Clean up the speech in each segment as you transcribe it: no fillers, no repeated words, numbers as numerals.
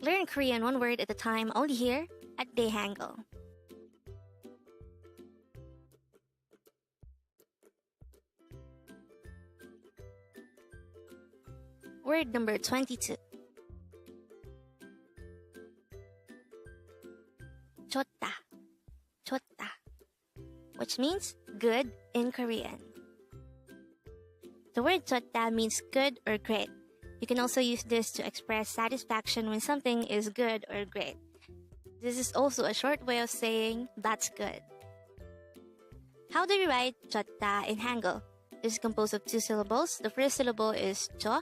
Learn Korean one word at a time only here at Dae-Hangul. Word number 22. JOTDA JOTDA, which means good in Korean. The word JOTDA means good or great. You can also use this to express satisfaction when something is good or great. This is also a short way of saying that's good. How do we write JOTDA in Hangul? This is composed of two syllables. The first syllable is Jo.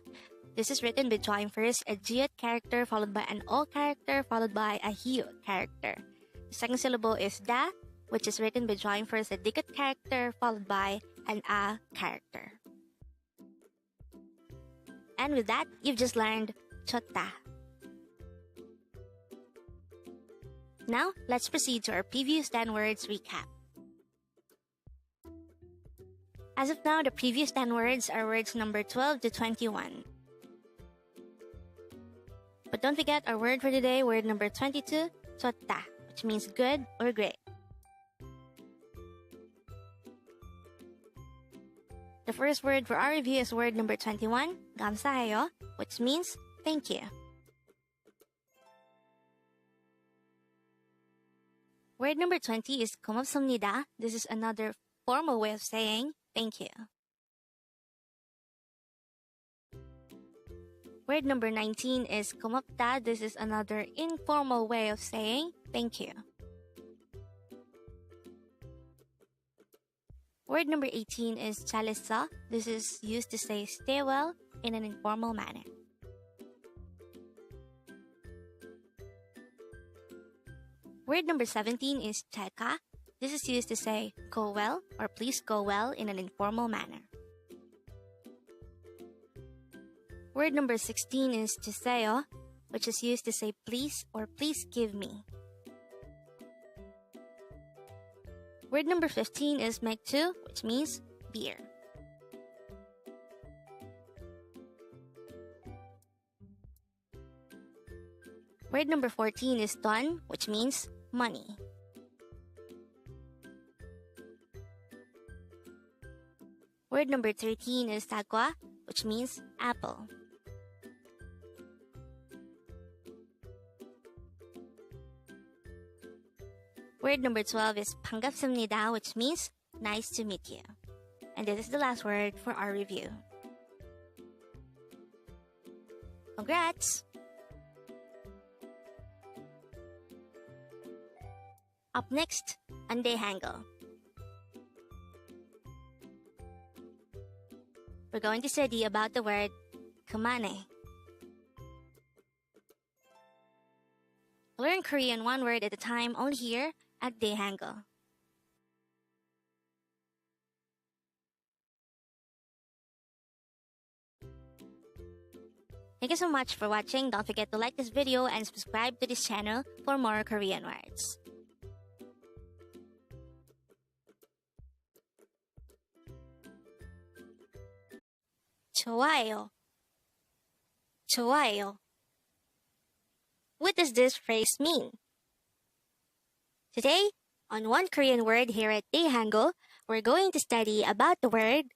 This is written by drawing first a jiut character followed by an o character followed by a hiut character. The second syllable is Da, which is written by drawing first a dikut character followed by an a character. And with that, you've just learned JOTDA. Now, let's proceed to our previous 10 words recap. As of now, the previous 10 words are words number 12 to 21. But don't forget our word for today, word number 22, JOTDA, which means good or great. The first word for our review is word number 21, 감사해요, which means thank you. Word number 20 is 고맙습니다. This is another formal way of saying thank you. Word number 19 is 고맙다. This is another informal way of saying thank you. Word number 18 is 잘했어. This is used to say stay well in an informal manner. Word number 17 is 잘 가. This is used to say go well or please go well in an informal manner. Word number 16 is 주세요, which is used to say please or please give me. Word number 15 is 맥주, which means beer. Word number 14 is 돈, which means money. Word number 13 is 사과, which means apple. Word number 12 is 반갑습니다, which means nice to meet you. And this is the last word for our review. Congrats! Up next, on Dae-Hangul. We're going to study about the word 그만해. Learn Korean one word at a time only here at Dae-Hangul. Thank you so much for watching. Don't forget to like this video and subscribe to this channel for more Korean words. 좋아해요. 좋아해요. What does this phrase mean? Today, on One Korean Word here at Dae-Hangul, we're going to study about the word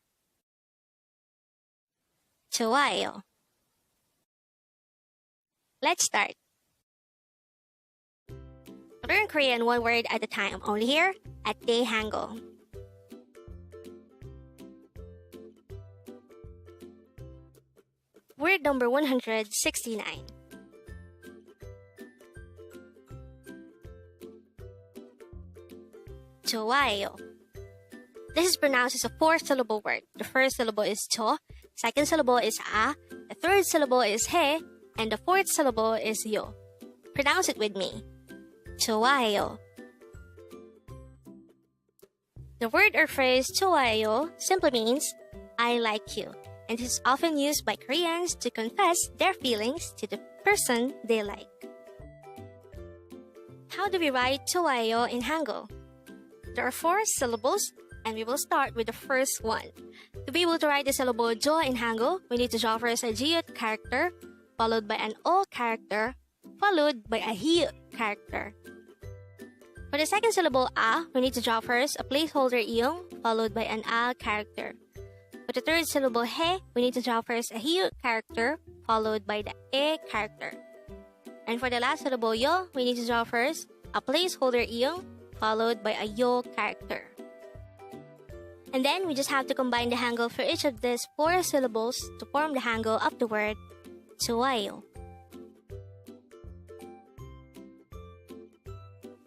좋아해요. Let's start. Learn Korean one word at a time, only here at Dae-Hangul. Word number 169. 좋아해요. This is pronounced as a 4-syllable word. The first syllable is 저, second syllable is a, the third syllable is 해, and the fourth syllable is 요. Pronounce it with me. 좋아해요. The word or phrase 좋아해요 simply means I like you, and it is often used by Koreans to confess their feelings to the person they like. How do we write 좋아해요 in Hangul? There are 4 syllables, and we will start with the first one. To be able to write the syllable Jo in Hangul, we need to draw first a jiut character, followed by an o character, followed by a he character. For the second syllable a, we need to draw first a placeholder iyong followed by an a character. For the third syllable he, we need to draw first a he character followed by the e character. And for the last syllable yo, we need to draw first a placeholder iyong followed by a yo character. And then we just have to combine the hangul for each of these 4 syllables to form the hangul of the word 좋아해요.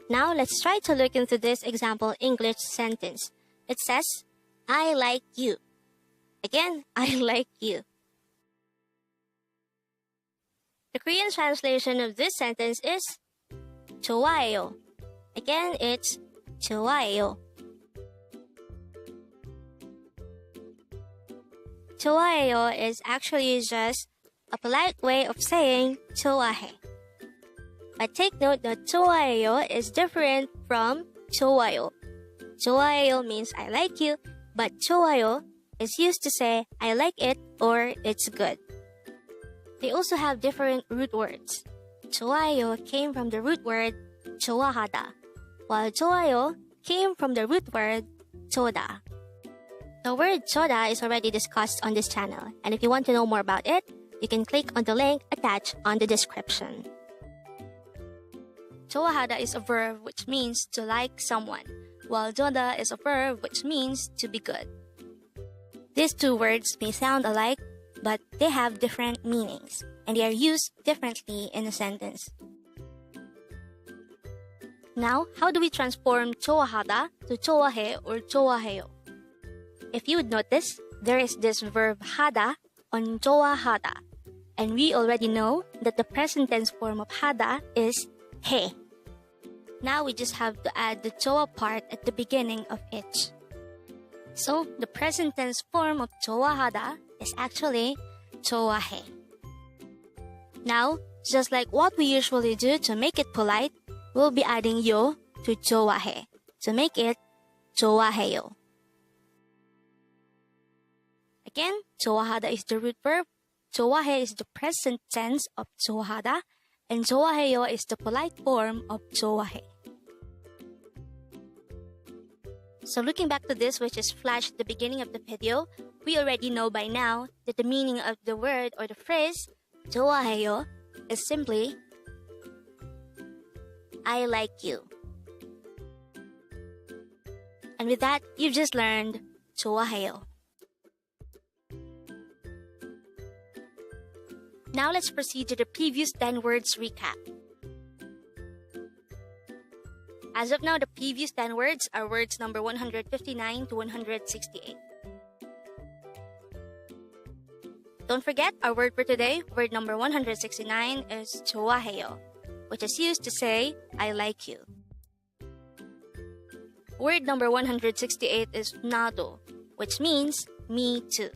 Now let's try to look into this example English sentence. It says, I like you. Again, I like you. The Korean translation of this sentence is 좋아해요. Again, it's 좋아해요. 좋아해요 is actually just a polite way of saying 좋아해. But take note that 좋아해요 is different from 좋아요. 좋아해요 means I like you, but 좋아요 is used to say I like it or it's good. They also have different root words. 좋아해요 came from the root word 좋아하다, while 좋아요 came from the root word JOTDA. The word JOTDA is already discussed on this channel, and if you want to know more about it, you can click on the link attached on the description. 좋아하다 is a verb which means to like someone, while JOTDA is a verb which means to be good. These 2 words may sound alike, but they have different meanings, and they are used differently in a sentence. Now, how do we transform 좋아하다 to 좋아해 or 좋아해요? If you would notice, there is this verb 하다 on 좋아하다, and we already know that the present tense form of 하다 is 해. Now we just have to add the 좋아 part at the beginning of each. So, the present tense form of 좋아하다 is actually 좋아해. Now, just like what we usually do to make it polite, we'll be adding 요 to 좋아해 to make it 좋아해요. Again, 좋아하다 is the root verb, 좋아해 is the present tense of 좋아하다, and 좋아해요 is the polite form of 좋아해. So looking back to this, which is flashed at the beginning of the video, we already know by now that the meaning of the word or the phrase 좋아해요 is simply I like you. And with that, you've just learned 좋아해요. Now let's proceed to the previous 10 words recap. As of now, the previous 10 words are words number 159 to 168. Don't forget, our word for today, word number 169 is 좋아해요, which is used to say, I like you. Word number 168 is 나도, which means me too.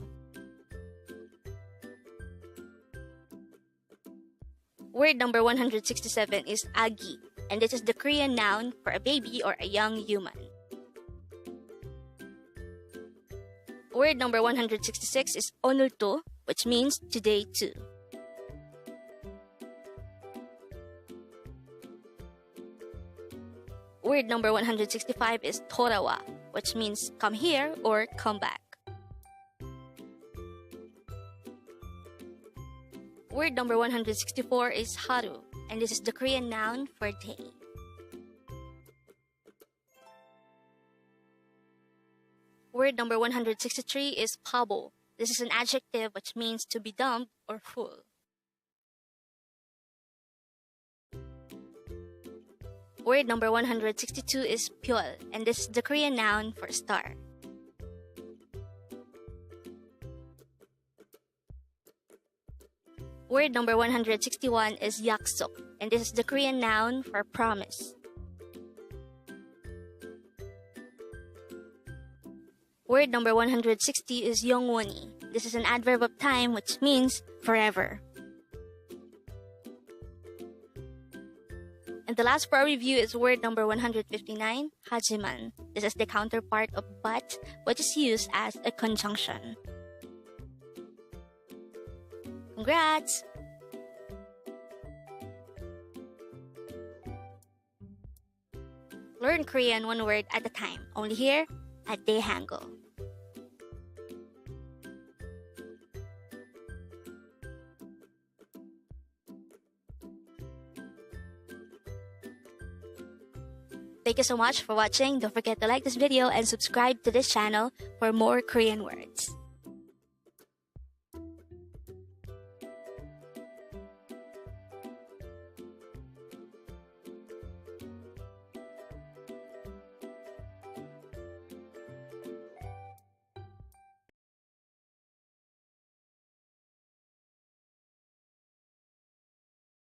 Word number 167 is 아기, and this is the Korean noun for a baby or a young human. Word number 166 is 오늘도, which means today too. Word number 165 is 돌아와, which means come here or come back. Word number 164 is haru, and this is the Korean noun for day. Word number 163 is pabo. This is an adjective which means to be dumb or full. Word number 162 is pyeol, and this is the Korean noun for star. Word number 161 is 약속, and this is the Korean noun for promise. Word number 160 is 영원히. This is an adverb of time which means forever. And the last for our review is word number 159, 하지만. This is the counterpart of but, which is used as a conjunction. Congrats! Learn Korean one word at a time, only here at Dae-Hangul. Thank you so much for watching. Don't forget to like this video and subscribe to this channel for more Korean words.